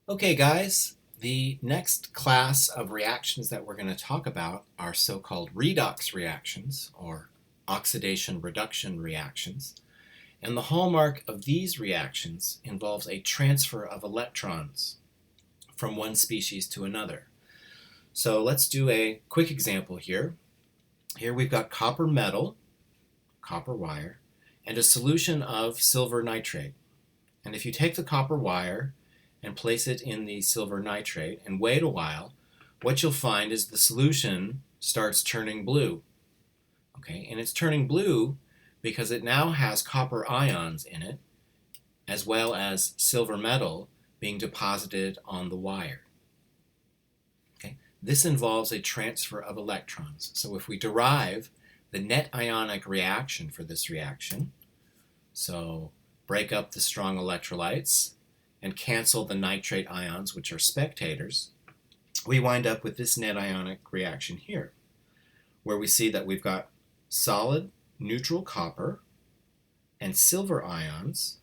Okay, guys, the next class of reactions that we're going to talk about are so-called redox reactions or oxidation-reduction reactions. And the hallmark of these reactions involves a transfer of electrons from one species to another. So let's do a quick example here. Here we've got copper metal, copper wire, and a solution of silver nitrate. And if you take the copper wire and place it in the silver nitrate and wait a while, what you'll find is the solution starts turning blue. Okay, and it's turning blue because it now has copper ions in it, as well as silver metal being deposited on the wire. Okay, this involves a transfer of electrons. So if we derive the net ionic reaction for this reaction, so break up the strong electrolytes and cancel the nitrate ions, which are spectators, we wind up with this net ionic reaction here, where we see that we've got solid neutral copper and silver ions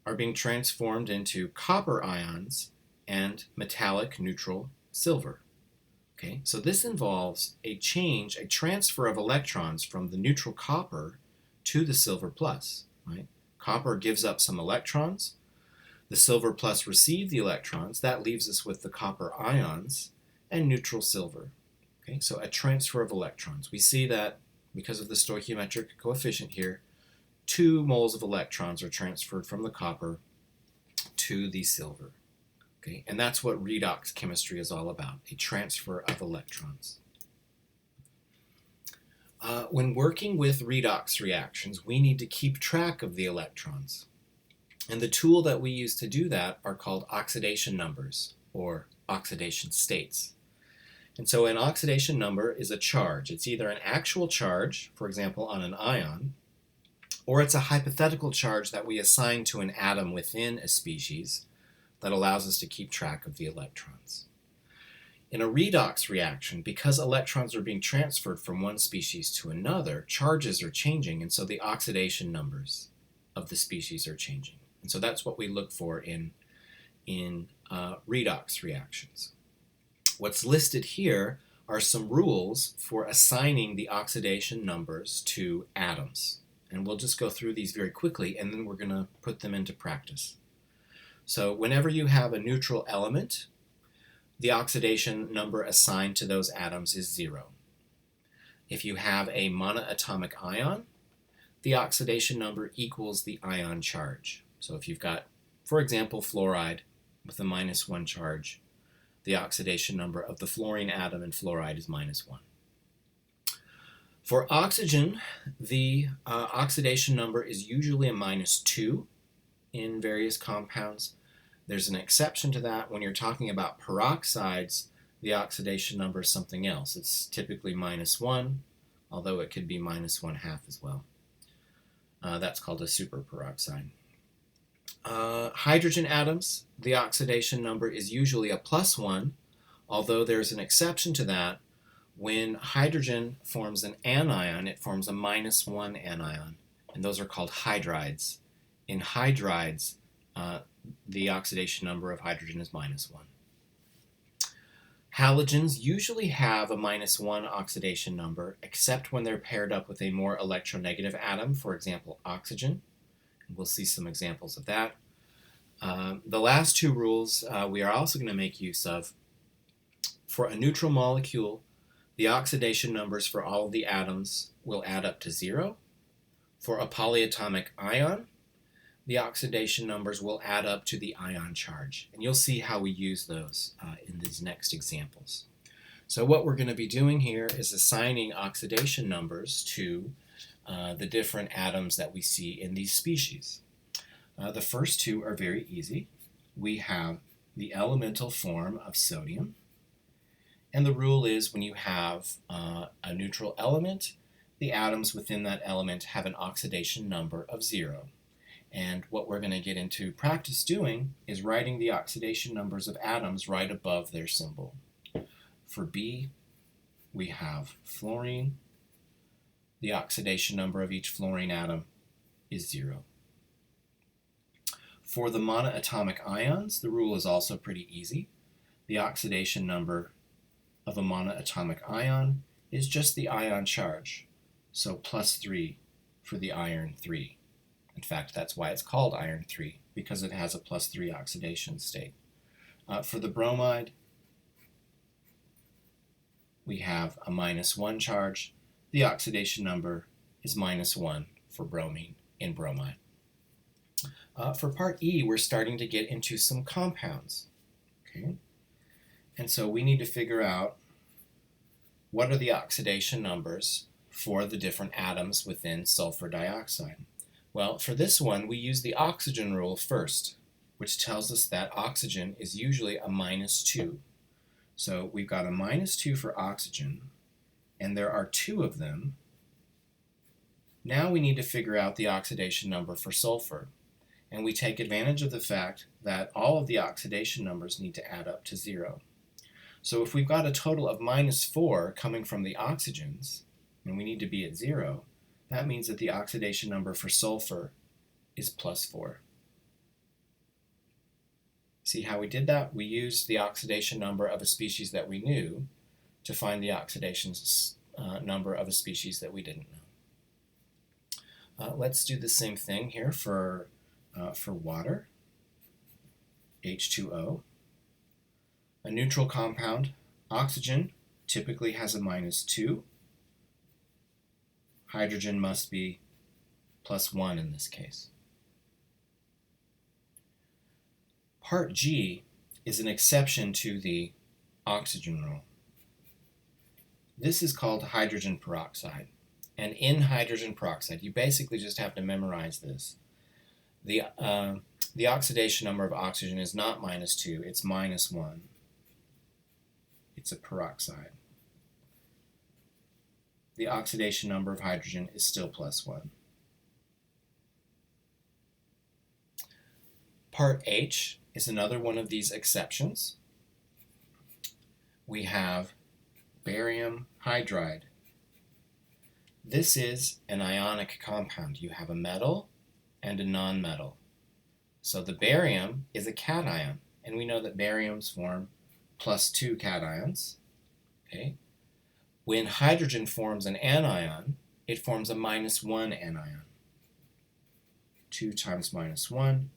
are being transformed into copper ions and metallic neutral silver. Okay, so this involves a transfer of electrons from the neutral copper to the silver plus. Right? Copper gives up some electrons. The silver plus receive the electrons. That leaves us with the copper ions and neutral silver. Okay, so a transfer of electrons. We see that because of the stoichiometric coefficient here, 2 moles of electrons are transferred from the copper to the silver. Okay, and that's what redox chemistry is all about, a transfer of electrons. When working with redox reactions, we need to keep track of the electrons. And the tool that we use to do that are called oxidation numbers, or oxidation states. And so an oxidation number is a charge. It's either an actual charge, for example, on an ion, or it's a hypothetical charge that we assign to an atom within a species that allows us to keep track of the electrons. In a redox reaction, because electrons are being transferred from one species to another, charges are changing, and so the oxidation numbers of the species are changing. And so that's what we look for in redox reactions. What's listed here are some rules for assigning the oxidation numbers to atoms. And we'll just go through these very quickly, and then we're going to put them into practice. So whenever you have a neutral element, the oxidation number assigned to those atoms is 0. If you have a monoatomic ion, the oxidation number equals the ion charge. So if you've got, for example, fluoride with a -1 charge, the oxidation number of the fluorine atom in fluoride is -1. For oxygen, the oxidation number is usually a -2 in various compounds. There's an exception to that. When you're talking about peroxides, the oxidation number is something else. It's typically -1, although it could be -1/2 as well. That's called a superperoxide. Hydrogen atoms, the oxidation number is usually a +1, although there's an exception to that. When hydrogen forms an anion, it forms a -1 anion, and those are called hydrides. In hydrides, the oxidation number of hydrogen is -1. Halogens usually have a -1 oxidation number, except when they're paired up with a more electronegative atom, for example, oxygen. We'll see some examples of that. The last two rules we are also going to make use of. For a neutral molecule, the oxidation numbers for all of the atoms will add up to 0. For a polyatomic ion, the oxidation numbers will add up to the ion charge. And you'll see how we use those in these next examples. So what we're going to be doing here is assigning oxidation numbers to the different atoms that we see in these species. The first two are very easy. We have the elemental form of sodium. And the rule is when you have a neutral element, the atoms within that element have an oxidation number of 0. And what we're going to get into practice doing is writing the oxidation numbers of atoms right above their symbol. For B, we have fluorine. The oxidation number of each fluorine atom is 0. For the monoatomic ions, the rule is also pretty easy. The oxidation number of a monoatomic ion is just the ion charge, so +3 for the iron 3. In fact, that's why it's called iron 3, because it has a +3 oxidation state. For the bromide, we have a -1 charge. The oxidation number is -1 for bromine in bromide. For part E, we're starting to get into some compounds. Okay? And so we need to figure out what are the oxidation numbers for the different atoms within sulfur dioxide. Well, for this one, we use the oxygen rule first, which tells us that oxygen is usually a -2. So we've got a -2 for oxygen, and there are 2 of them. Now we need to figure out the oxidation number for sulfur, and we take advantage of the fact that all of the oxidation numbers need to add up to 0. So if we've got a total of -4 coming from the oxygens, and we need to be at 0, that means that the oxidation number for sulfur is +4. See how we did that? We used the oxidation number of a species that we knew to find the oxidation number of a species that we didn't know. Let's do the same thing here for water, H2O. A neutral compound, oxygen, typically has a -2. Hydrogen must be +1 in this case. Part G is an exception to the oxygen rule. This is called hydrogen peroxide. And in hydrogen peroxide, you basically just have to memorize this. The oxidation number of oxygen is not -2, it's -1. It's a peroxide. The oxidation number of hydrogen is still +1. Part H is another one of these exceptions. We have barium hydride. This is an ionic compound. You have a metal and a nonmetal. So the barium is a cation, and we know that bariums form +2 cations. Okay? When hydrogen forms an anion, it forms a -1 anion. 2 times -1,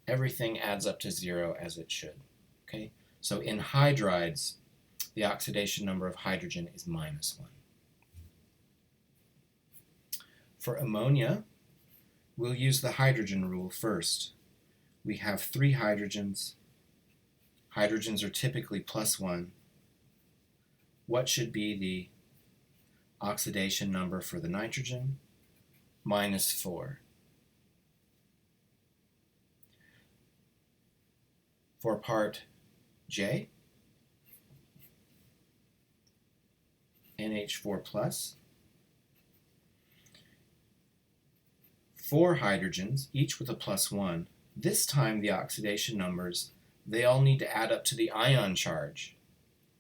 everything adds up to 0 as it should. Okay? So in hydrides, the oxidation number of hydrogen is -1. For ammonia, we'll use the hydrogen rule first. We have 3 hydrogens. Hydrogens are typically +1. What should be the oxidation number for the nitrogen? -4. For part J, NH4+, 4 hydrogens, each with a +1. This time the oxidation numbers, they all need to add up to the ion charge.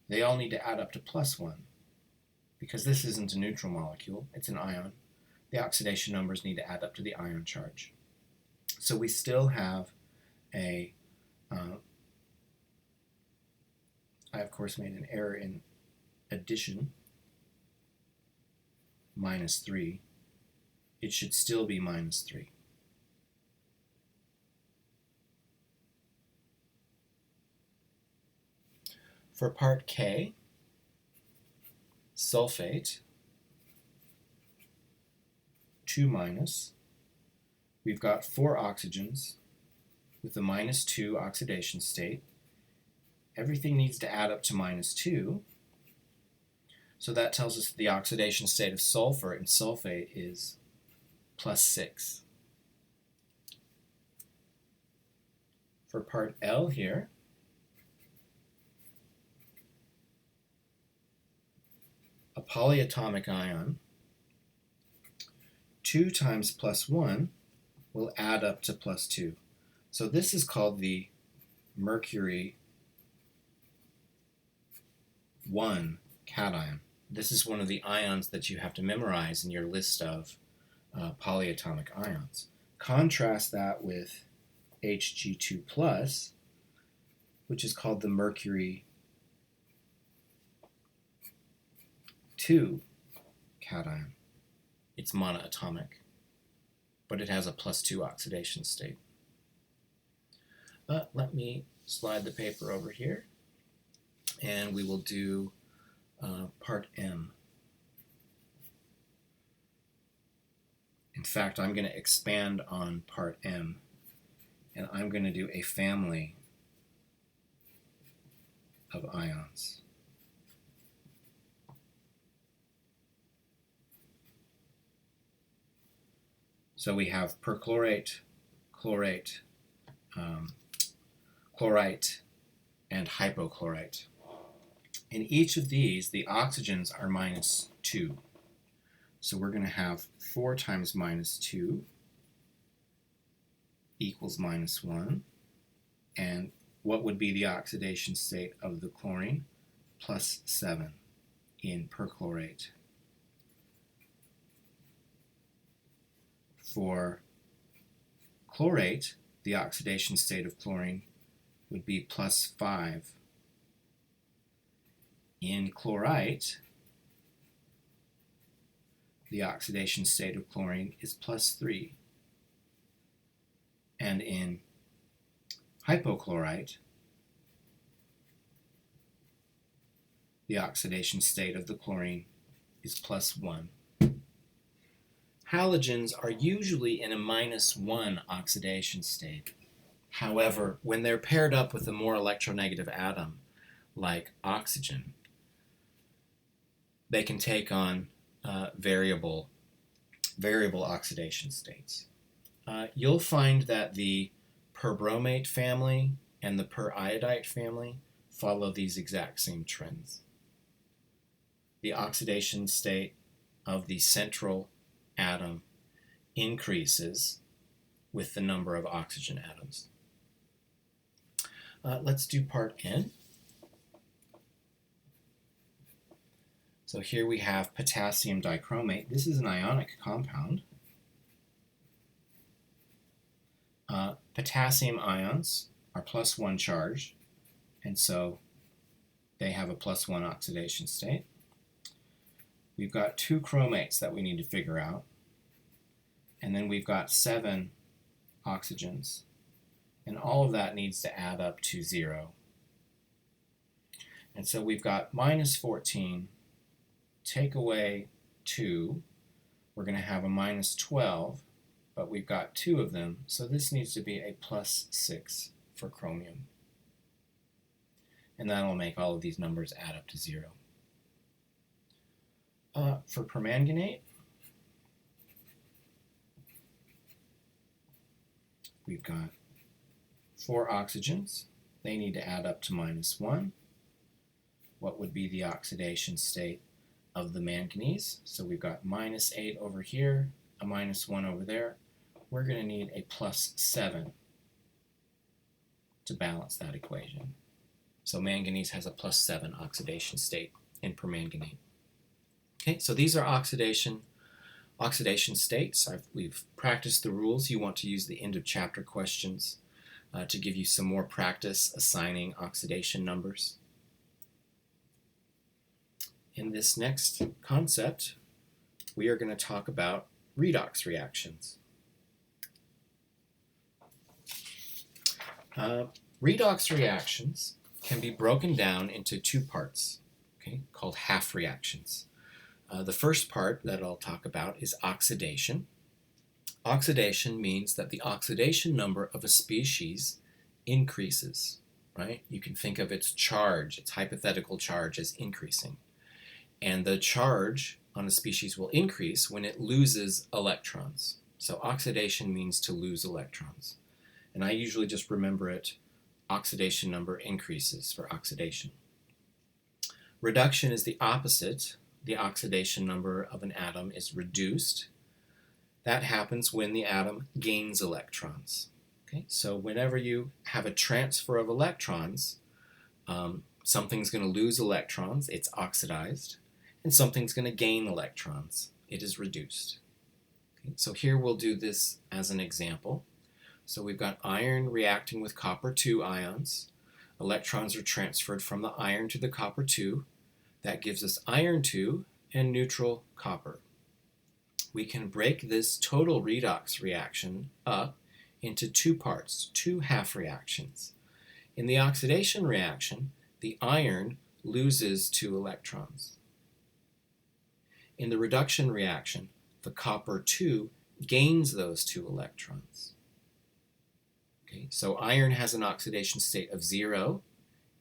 They all need to add up to +1. Because this isn't a neutral molecule, it's an ion. The oxidation numbers need to add up to the ion charge. So we still have a, I of course made an error in addition, -3. It should still be -3. For part K, sulfate, 2-, we've got 4 oxygens with a -2 oxidation state. Everything needs to add up to -2, so that tells us that the oxidation state of sulfur in sulfate is +6. For part L here, a polyatomic ion, 2 times +1 will add up to +2. So this is called the mercury 1 cation. This is one of the ions that you have to memorize in your list of polyatomic ions. Contrast that with Hg2+, which is called the mercury 2 cation. It's monoatomic, but it has a +2 oxidation state. Let me slide the paper over here, and we will do part M. In fact, I'm going to expand on part M, and I'm going to do a family of ions. So we have perchlorate, chlorate, chlorite, and hypochlorite. In each of these, the oxygens are -2. So we're going to have 4 times -2 equals -1. And what would be the oxidation state of the chlorine? +7 in perchlorate. For chlorate, the oxidation state of chlorine would be +5. In chlorite, the oxidation state of chlorine is +3. And in hypochlorite, the oxidation state of the chlorine is +1. Halogens are usually in a -1 oxidation state. However, when they're paired up with a more electronegative atom, like oxygen, they can take on variable oxidation states. You'll find that the perbromate family and the periodite family follow these exact same trends. The oxidation state of the central atom increases with the number of oxygen atoms. Let's do part N. So here we have potassium dichromate. This is an ionic compound. Potassium ions are +1 charged, and so they have a +1 oxidation state. We've got 2 chromates that we need to figure out, and then we've got 7 oxygens, and all of that needs to add up to 0. And so we've got -14, take away 2, we're going to have a -12, but we've got 2 of them, so this needs to be a +6 for chromium. And that'll make all of these numbers add up to 0. For permanganate, we've got 4 oxygens. They need to add up to -1. What would be the oxidation state of the manganese? So we've got -8 over here, a -1 over there. We're going to need a +7 to balance that equation. So manganese has a +7 oxidation state in permanganate. Okay, so these are oxidation states. We've practiced the rules. You want to use the end of chapter questions to give you some more practice assigning oxidation numbers. In this next concept, we are going to talk about redox reactions. Redox reactions can be broken down into 2 parts, okay, called half reactions. The first part that I'll talk about is oxidation. Oxidation means that the oxidation number of a species increases, right? You can think of its charge, its hypothetical charge, as increasing. And the charge on a species will increase when it loses electrons. So oxidation means to lose electrons. And I usually just remember it, oxidation number increases for oxidation. Reduction is the opposite. The oxidation number of an atom is reduced. That happens when the atom gains electrons. Okay? So whenever you have a transfer of electrons, something's going to lose electrons, it's oxidized, and something's going to gain electrons, it is reduced. Okay? So here we'll do this as an example. So we've got iron reacting with copper 2 ions. Electrons are transferred from the iron to the copper 2. That gives us iron 2 and neutral copper. We can break this total redox reaction up into two parts, two half reactions. In the oxidation reaction, the iron loses 2 electrons. In the reduction reaction, the copper 2 gains those 2 electrons. Okay, so iron has an oxidation state of 0,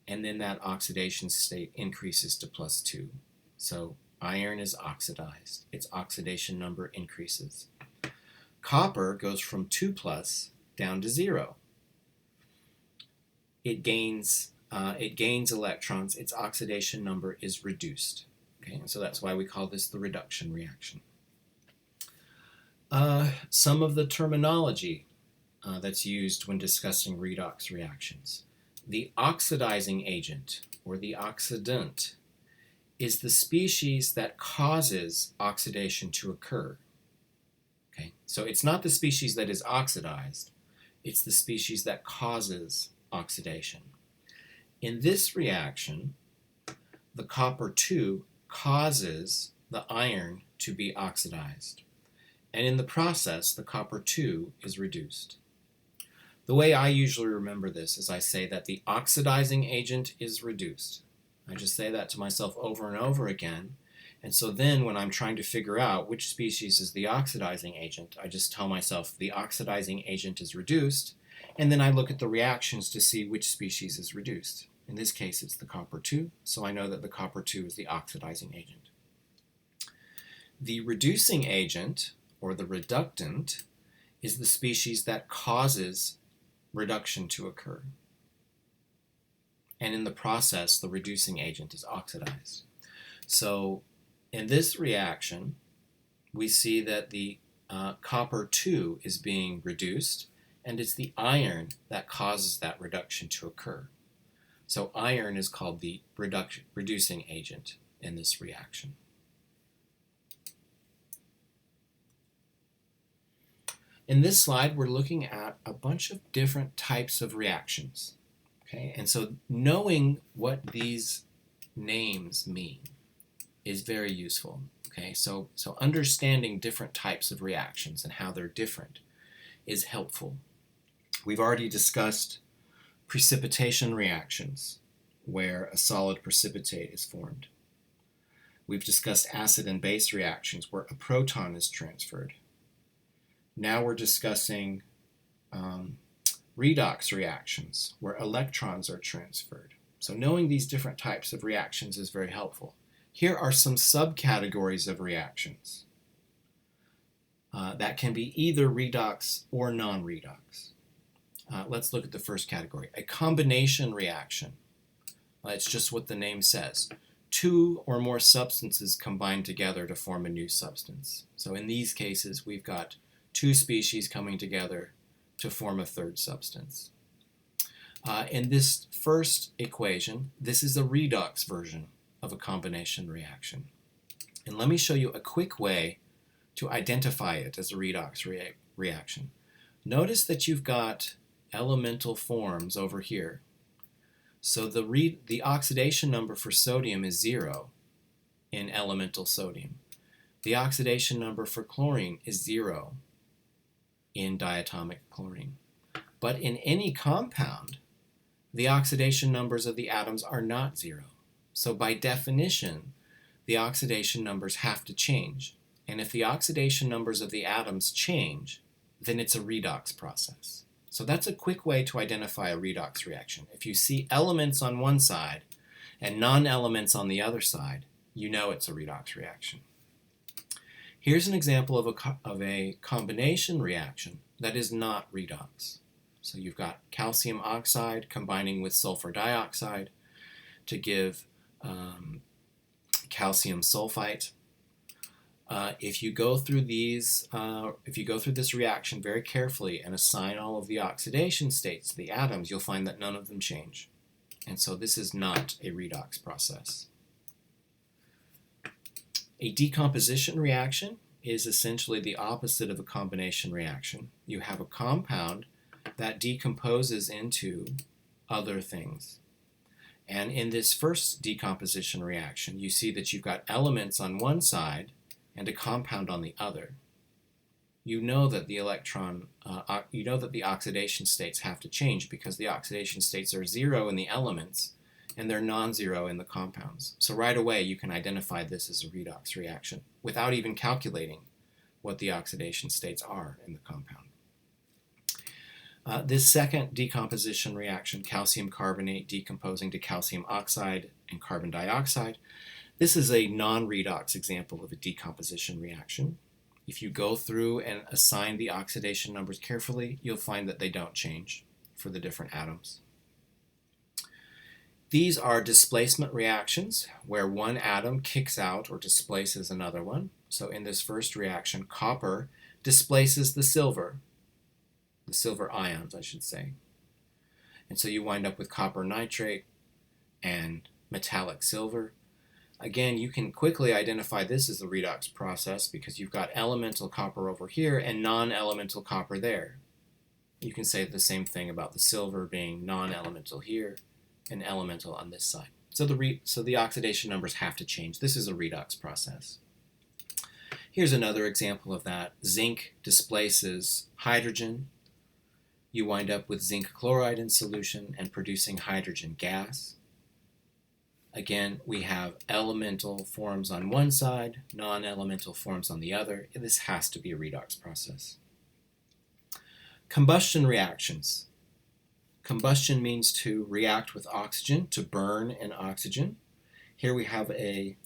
and then that oxidation state increases to +2. So iron is oxidized. Its oxidation number increases. Copper goes from 2+ down to 0. It gains electrons. Its oxidation number is reduced. Okay, and so that's why we call this the reduction reaction. Some of the terminology that's used when discussing redox reactions. The oxidizing agent, or the oxidant, is the species that causes oxidation to occur. Okay, so it's not the species that is oxidized, it's the species that causes oxidation. In this reaction, the copper 2 causes the iron to be oxidized, and in the process, the copper 2 is reduced. The way I usually remember this is I say that the oxidizing agent is reduced. I just say that to myself over and over again, and so then when I'm trying to figure out which species is the oxidizing agent, I just tell myself the oxidizing agent is reduced, and then I look at the reactions to see which species is reduced. In this case, it's the copper 2, so I know that the copper 2 is the oxidizing agent. The reducing agent, or the reductant, is the species that causes reduction to occur. And in the process, the reducing agent is oxidized. So in this reaction, we see that the copper 2 is being reduced, and it's the iron that causes that reduction to occur. So iron is called the reducing agent in this reaction. In this slide, we're looking at a bunch of different types of reactions. Okay, and so knowing what these names mean is very useful. Okay, so understanding different types of reactions and how they're different is helpful. We've already discussed precipitation reactions, where a solid precipitate is formed. We've discussed acid and base reactions, where a proton is transferred. Now we're discussing redox reactions, where electrons are transferred. So knowing these different types of reactions is very helpful. Here are some subcategories of reactions that can be either redox or non-redox. Let's look at the first category, a combination reaction. It's just what the name says. 2 or more substances combine together to form a new substance. So in these cases, we've got 2 species coming together to form a third substance. In this first equation, this is a redox version of a combination reaction. And let me show you a quick way to identify it as a redox reaction. Notice that you've got elemental forms over here. So the oxidation number for sodium is 0 in elemental sodium. The oxidation number for chlorine is 0 in diatomic chlorine. But in any compound, the oxidation numbers of the atoms are not 0. So by definition, the oxidation numbers have to change. And if the oxidation numbers of the atoms change, then it's a redox process. So that's a quick way to identify a redox reaction. If you see elements on one side and non-elements on the other side, you know it's a redox reaction. Here's an example of a combination reaction that is not redox. So you've got calcium oxide combining with sulfur dioxide to give calcium sulfite. If you go through this reaction very carefully and assign all of the oxidation states to the atoms, you'll find that none of them change. And so this is not a redox process. A decomposition reaction is essentially the opposite of a combination reaction. You have a compound that decomposes into other things. And in this first decomposition reaction, you see that you've got elements on one side and a compound on the other. You know that the the oxidation states have to change because the oxidation states are 0 in the elements and they're non-zero in the compounds. So right away you can identify this as a redox reaction without even calculating what the oxidation states are in the compound. This second decomposition reaction, calcium carbonate decomposing to calcium oxide and carbon dioxide, this is a non-redox example of a decomposition reaction. If you go through and assign the oxidation numbers carefully, you'll find that they don't change for the different atoms. These are displacement reactions where one atom kicks out or displaces another one. So in this first reaction, copper displaces the silver ions, I should say. And so you wind up with copper nitrate and metallic silver. Again, you can quickly identify this as the redox process because you've got elemental copper over here and non-elemental copper there. You can say the same thing about the silver being non-elemental here and elemental on this side. So the oxidation numbers have to change. This is a redox process. Here's another example of that. Zinc displaces hydrogen. You wind up with zinc chloride in solution and producing hydrogen gas. Again, we have elemental forms on one side, non-elemental forms on the other. This has to be a redox process. Combustion reactions. Combustion means to react with oxygen, to burn an oxygen. Here we have a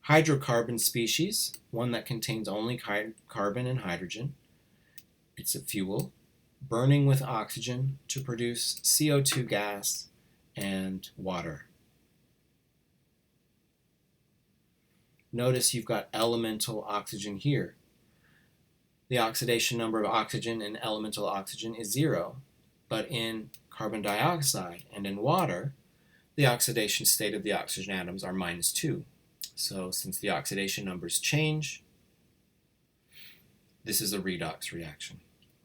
hydrocarbon species, one that contains only carbon and hydrogen. It's a fuel, burning with oxygen to produce CO2 gas and water. Notice you've got elemental oxygen here. The oxidation number of oxygen in elemental oxygen is 0, but in carbon dioxide and in water, the oxidation state of the oxygen atoms are -2. So since the oxidation numbers change, this is a redox reaction.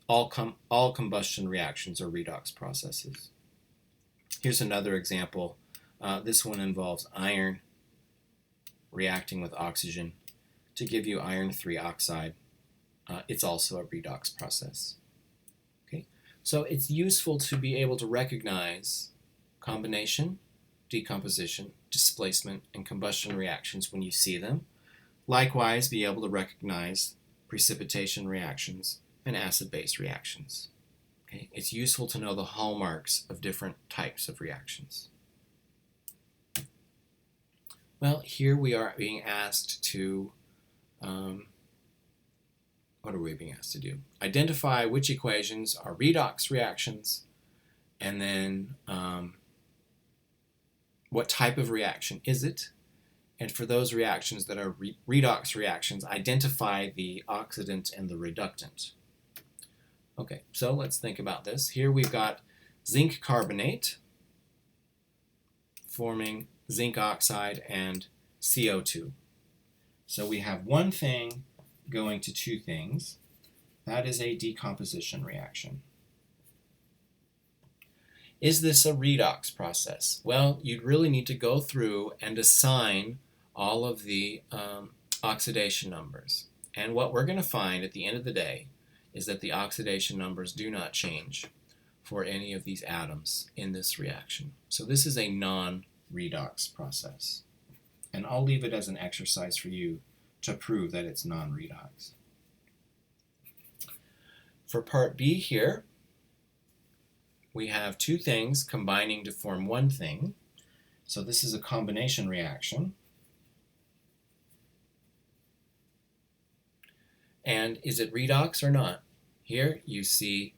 All combustion reactions are redox processes. Here's another example. This one involves iron reacting with oxygen to give you iron 3 oxide. It's also a redox process. Okay? So it's useful to be able to recognize combination, decomposition, displacement, and combustion reactions when you see them. Likewise, be able to recognize precipitation reactions and acid-base reactions. Okay? It's useful to know the hallmarks of different types of reactions. Well, here we are being asked to, what are we being asked to do? Identify which equations are redox reactions, and then what type of reaction is it? And for those reactions that are redox reactions, identify the oxidant and the reductant. Okay, so let's think about this. Here we've got zinc carbonate forming zinc oxide and CO2. So we have one thing going to two things. That is a decomposition reaction. Is this a redox process? Well, you'd really need to go through and assign all of the oxidation numbers. And what we're going to find at the end of the day is that the oxidation numbers do not change for any of these atoms in this reaction. So this is a non-redox process. And I'll leave it as an exercise for you to prove that it's non-redox. For part B here, we have two things combining to form one thing. So this is a combination reaction. And is it redox or not? Here you see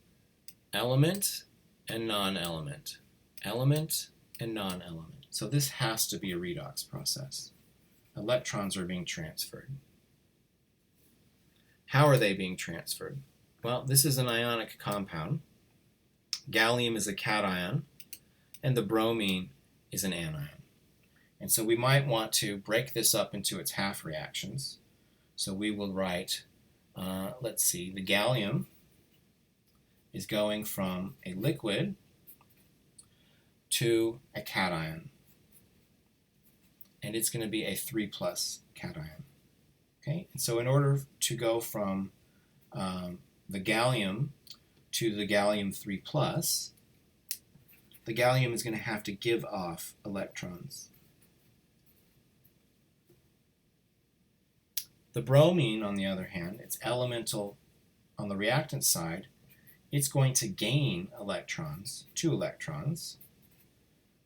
element and non-element, element and non-element. So this has to be a redox process. Electrons are being transferred. How are they being transferred? Well, this is an ionic compound. Gallium is a cation, and the bromine is an anion. And so we might want to break this up into its half reactions. So we will write, let's see, the gallium is going from a liquid to a cation. And it's going to be a 3+ cation. Okay? And so in order to go from the gallium to the gallium 3+, the gallium is going to have to give off electrons. The bromine, on the other hand, it's elemental on the reactant side. It's going to gain electrons, 2 electrons,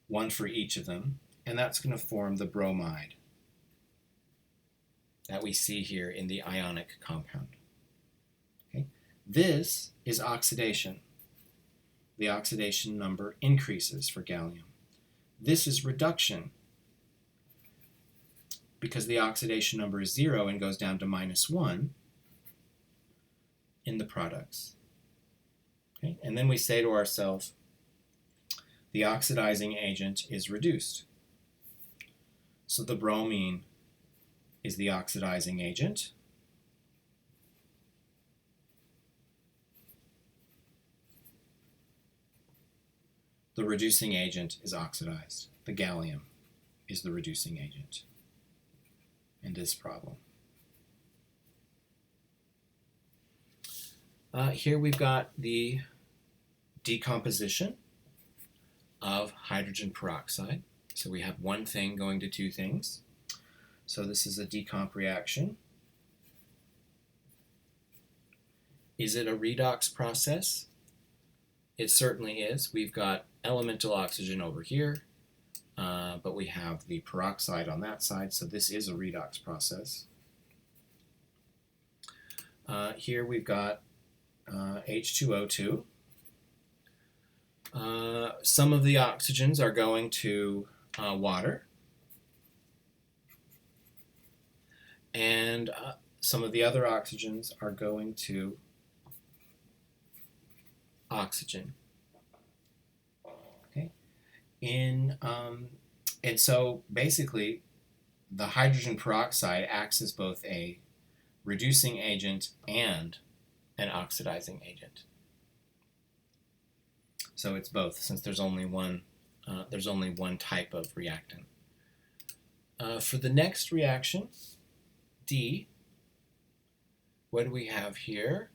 1 for each of them, and that's going to form the bromide that we see here in the ionic compound. Okay? This is oxidation. The oxidation number increases for gallium. This is reduction, because the oxidation number is 0 and goes down to -1 in the products. Okay? And then we say to ourselves, the oxidizing agent is reduced. So the bromine is the oxidizing agent. The reducing agent is oxidized. The gallium is the reducing agent in this problem. Here we've got the decomposition of hydrogen peroxide. So we have one thing going to two things. So this is a decomp reaction. Is it a redox process? It certainly is. We've got elemental oxygen over here, but we have the peroxide on that side, so this is a redox process. Here we've got H2O2. Some of the oxygens are going to water, and some of the other oxygens are going to oxygen. Okay, and so basically, the hydrogen peroxide acts as both a reducing agent and an oxidizing agent. So it's both, since there's only one type of reactant. For the next reaction, D, what do we have here?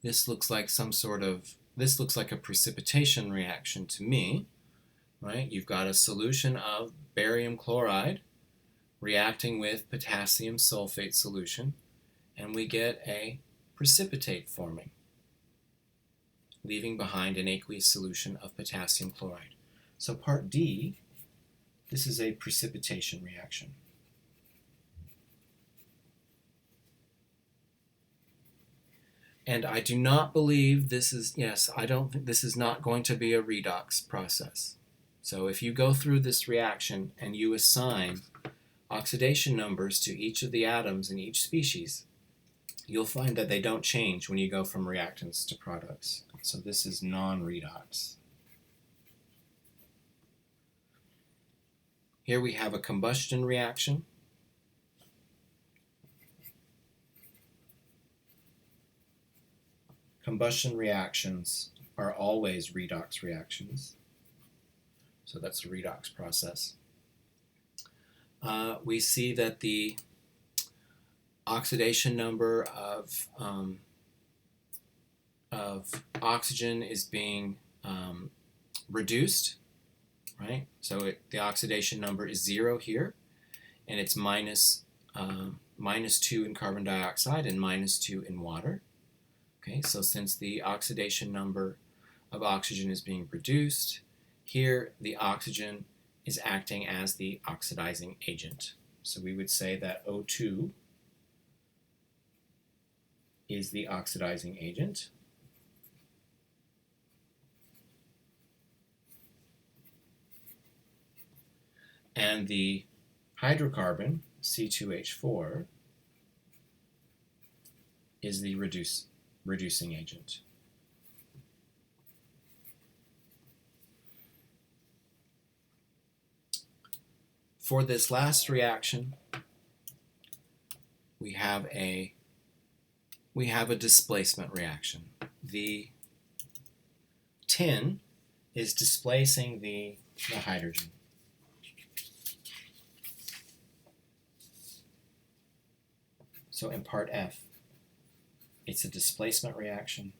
This looks like this looks like a precipitation reaction to me, right? You've got a solution of barium chloride reacting with potassium sulfate solution, and we get a precipitate forming, leaving behind an aqueous solution of potassium chloride. So part D, this is a precipitation reaction. And I do not believe this is, I don't think this is not going to be a redox process. So if you go through this reaction and you assign oxidation numbers to each of the atoms in each species, you'll find that they don't change when you go from reactants to products. So this is non-redox. Here we have a combustion reaction. Combustion reactions are always redox reactions. So that's a redox process. We see that the oxidation number of oxygen is being reduced, right? So the oxidation number is 0 here, and it's minus 2 in carbon dioxide and -2 in water. Okay, so since the oxidation number of oxygen is being reduced, here the oxygen is acting as the oxidizing agent. So we would say that O2 is the oxidizing agent. And the hydrocarbon, C2H4, is the reducing agent. for this last reaction, we have a displacement reaction. The tin is displacing the hydrogen. So in part F, it's a displacement reaction.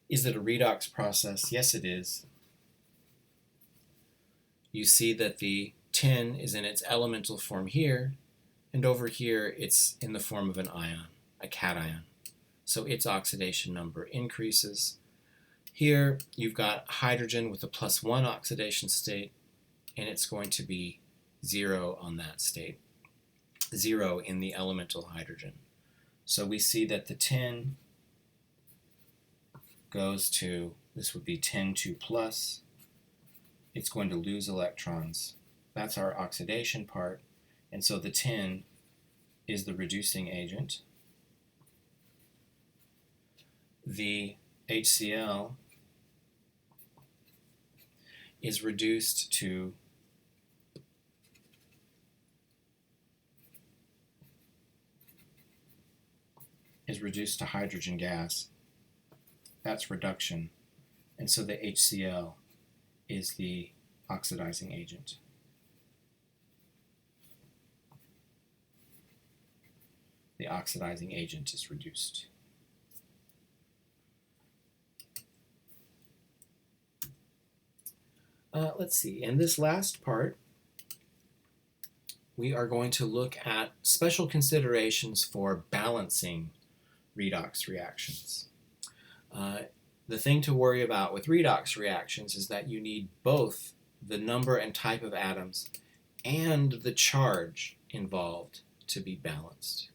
Is it a redox process? Yes, it is. You see that the tin is in its elemental form here, and over here it's in the form of an ion, a cation. So its oxidation number increases. Here you've got hydrogen with a +1 oxidation state, and it's going to be 0 on that state, 0 in the elemental hydrogen. So we see that the tin goes to, this would be tin 2+. It's going to lose electrons. That's our oxidation part. And so the tin is the reducing agent. The HCl is reduced to hydrogen gas. That's reduction. And so the HCl is the oxidizing agent. The oxidizing agent is reduced. Let's see, in this last part, we are going to look at special considerations for balancing redox reactions. The thing to worry about with redox reactions is that you need both the number and type of atoms and the charge involved to be balanced.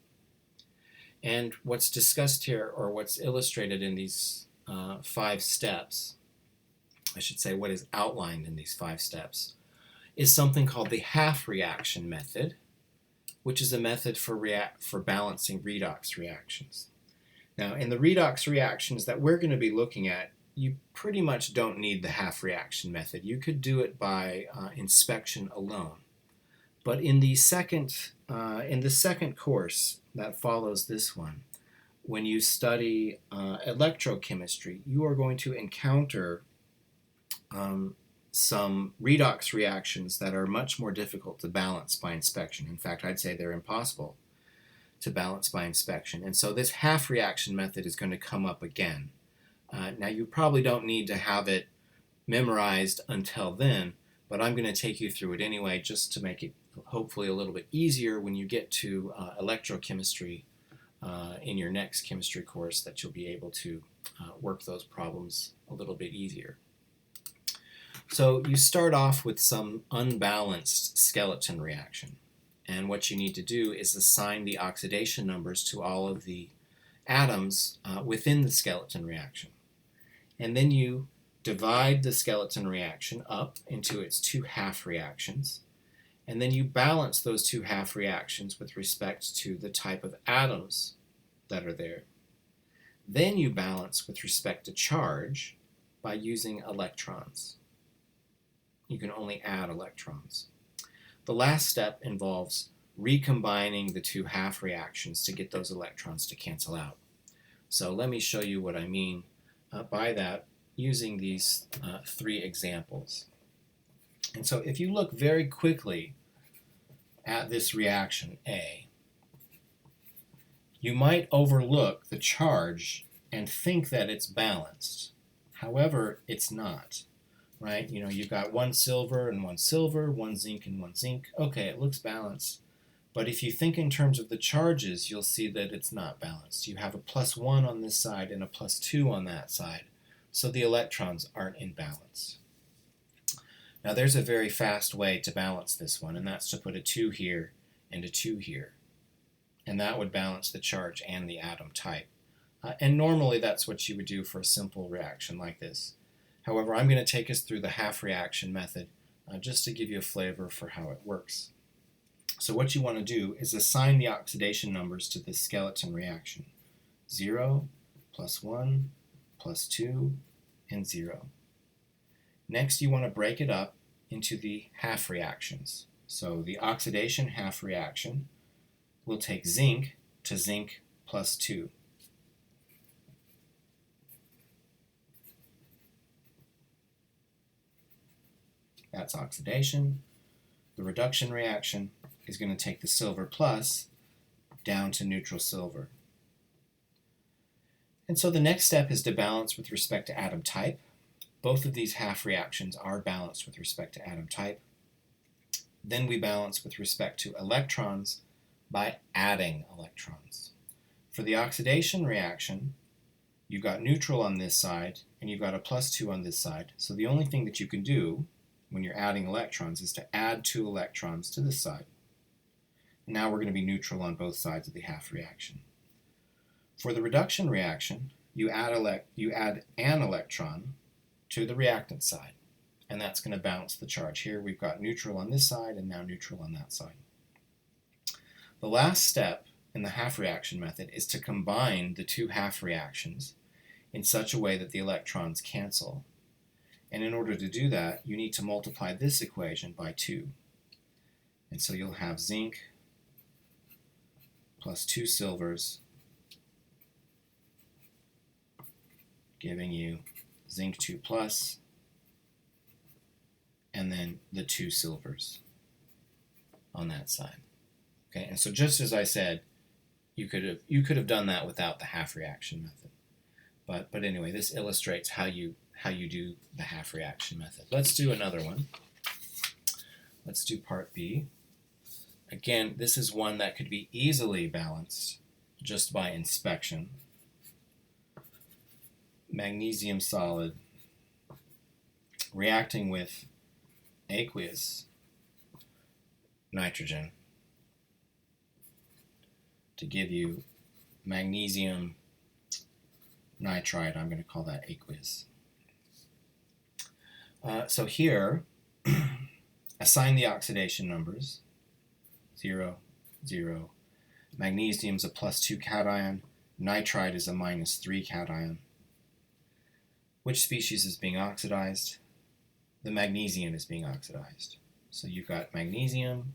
And what's discussed here, or what's illustrated in these 5 steps, I should say what is outlined in these 5 steps, is something called the half reaction method, which is a method for balancing redox reactions. Now, in the redox reactions that we're going to be looking at, you pretty much don't need the half reaction method. You could do it by inspection alone. But in the second course that follows this one, when you study electrochemistry, you are going to encounter some redox reactions that are much more difficult to balance by inspection. In fact, I'd say they're impossible to balance by inspection. And so this half reaction method is going to come up again. Now, you probably don't need to have it memorized until then, but I'm going to take you through it anyway just to make it hopefully a little bit easier when you get to electrochemistry in your next chemistry course, that you'll be able to work those problems a little bit easier. So you start off with some unbalanced skeleton reaction. And what you need to do is assign the oxidation numbers to all of the atoms within the skeleton reaction. And then you divide the skeleton reaction up into its 2 half reactions. And then you balance those 2 half reactions with respect to the type of atoms that are there. Then you balance with respect to charge by using electrons. You can only add electrons. The last step involves recombining the 2 half reactions to get those electrons to cancel out. So let me show you what I mean by that using these 3 examples. And so if you look very quickly at this reaction A, you might overlook the charge and think that it's balanced. However, it's not. Right? You know, you've got 1 silver and 1 silver, 1 zinc and 1 zinc. Okay, it looks balanced. But if you think in terms of the charges, you'll see that it's not balanced. You have a +1 on this side and a +2 on that side. So the electrons aren't in balance. Now there's a very fast way to balance this one, and that's to put a 2 here and a 2 here. And that would balance the charge and the atom type. And normally that's what you would do for a simple reaction like this. However, I'm going to take us through the half reaction method just to give you a flavor for how it works. So what you want to do is assign the oxidation numbers to this skeleton reaction. 0, +1, +2, and 0. Next, you want to break it up into the half reactions. So the oxidation half reaction will take zinc to zinc plus 2. That's oxidation. The reduction reaction is going to take the silver plus down to neutral silver. And so the next step is to balance with respect to atom type. Both of these half reactions are balanced with respect to atom type. Then we balance with respect to electrons by adding electrons. For the oxidation reaction, you've got neutral on this side and you've got a plus 2 on this side. So the only thing that you can do when you're adding electrons is to add 2 electrons to this side. And now we're going to be neutral on both sides of the half reaction. For the reduction reaction, you add an electron to the reactant side, and that's going to balance the charge. Here we've got neutral on this side and now neutral on that side. The last step in the half reaction method is to combine the two half reactions in such a way that the electrons cancel. And in order to do that, you need to multiply this equation by 2. And so you'll have zinc plus 2 silvers, giving you zinc 2 plus, and then the 2 silvers on that side. Okay, and so just as I said, you could have done that without the half reaction method. But anyway, this illustrates how you do the half reaction method. Let's do another one. Let's do part B. Again, this is one that could be easily balanced just by inspection. Magnesium solid reacting with aqueous nitrogen to give you magnesium nitride. I'm going to call that aqueous. So here, assign the oxidation numbers. 0, 0. Magnesium's a plus 2 cation. Nitride is a minus 3 cation. Which species is being oxidized? The magnesium is being oxidized. So you've got magnesium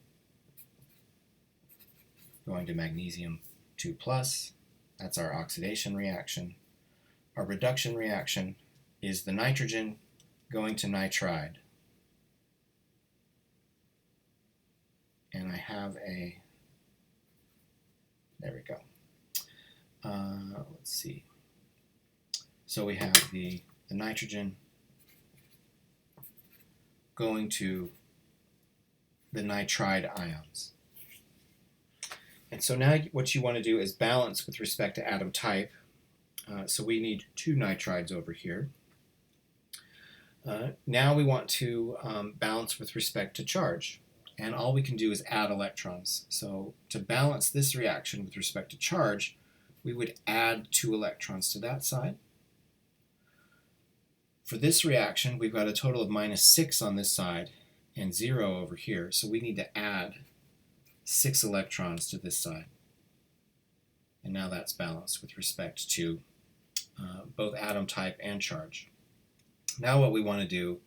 going to magnesium 2 plus. That's our oxidation reaction. Our reduction reaction is the nitrogen going to nitride. And I have a, there we go. Let's see. So we have the nitrogen going to the nitride ions. And so now what you want to do is balance with respect to atom type. So we need 2 nitrides over here. Now we want to balance with respect to charge. And all we can do is add electrons. So to balance this reaction with respect to charge, we would add 2 electrons to that side. For this reaction, we've got a total of minus 6 on this side and 0 over here. So we need to add 6 electrons to this side. And now that's balanced with respect to both atom type and charge. Now what we want to do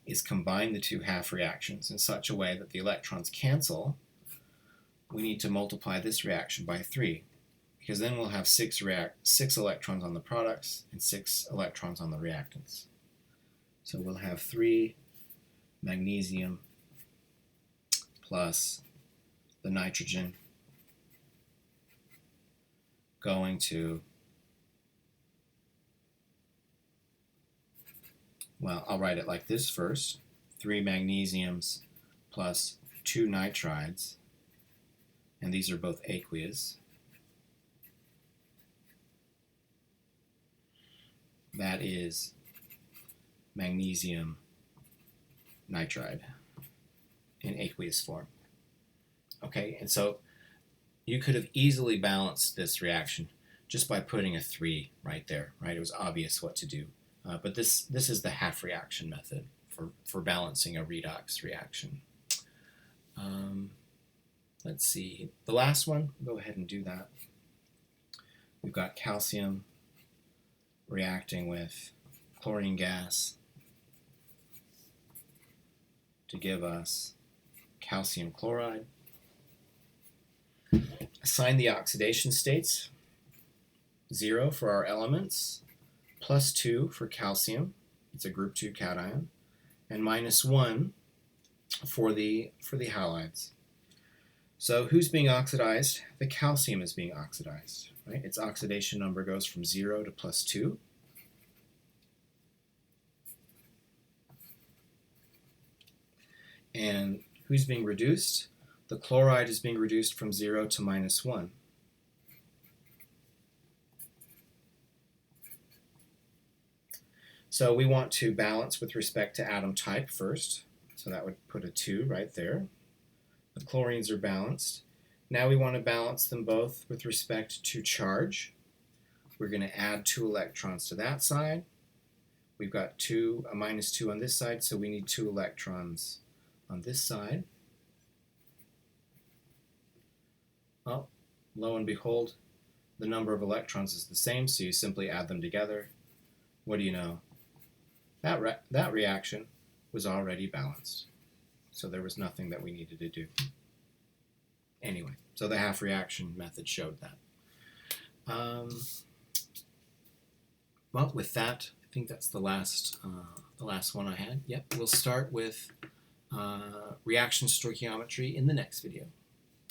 is combine the two half reactions in such a way that the electrons cancel. We need to multiply this reaction by 3, because then we'll have 6 electrons on the products and 6 electrons on the reactants. So we'll have 3 magnesium plus the nitrogen going to, well, I'll write it like this first. 3 magnesiums plus 2 nitrides, and these are both aqueous. That is magnesium nitride in aqueous form. Okay, and so you could have easily balanced this reaction just by putting a 3 right there, right? It was obvious what to do. But this is the half reaction method for balancing a redox reaction. Let's see, the last one, go ahead and do that. We've got calcium reacting with chlorine gas to give us calcium chloride. Assign the oxidation states. 0 for our elements, +2 for calcium, it's a group 2 cation, and -1 for the halides. So who's being oxidized? The calcium is being oxidized, right? Its oxidation number goes from 0 to +2. And who's being reduced? The chloride is being reduced from 0 to -1. So we want to balance with respect to atom type first. So that would put a 2 right there. The chlorines are balanced. Now we want to balance them both with respect to charge. We're going to add 2 electrons to that side. We've got a -2 on this side, so we need 2 electrons on this side. Oh, lo and behold, the number of electrons is the same, so you simply add them together. What do you know? That reaction was already balanced. So there was nothing that we needed to do. Anyway, so the half reaction method showed that. Well, with that, I think that's the last one I had. Yep, we'll start with reaction stoichiometry in the next video.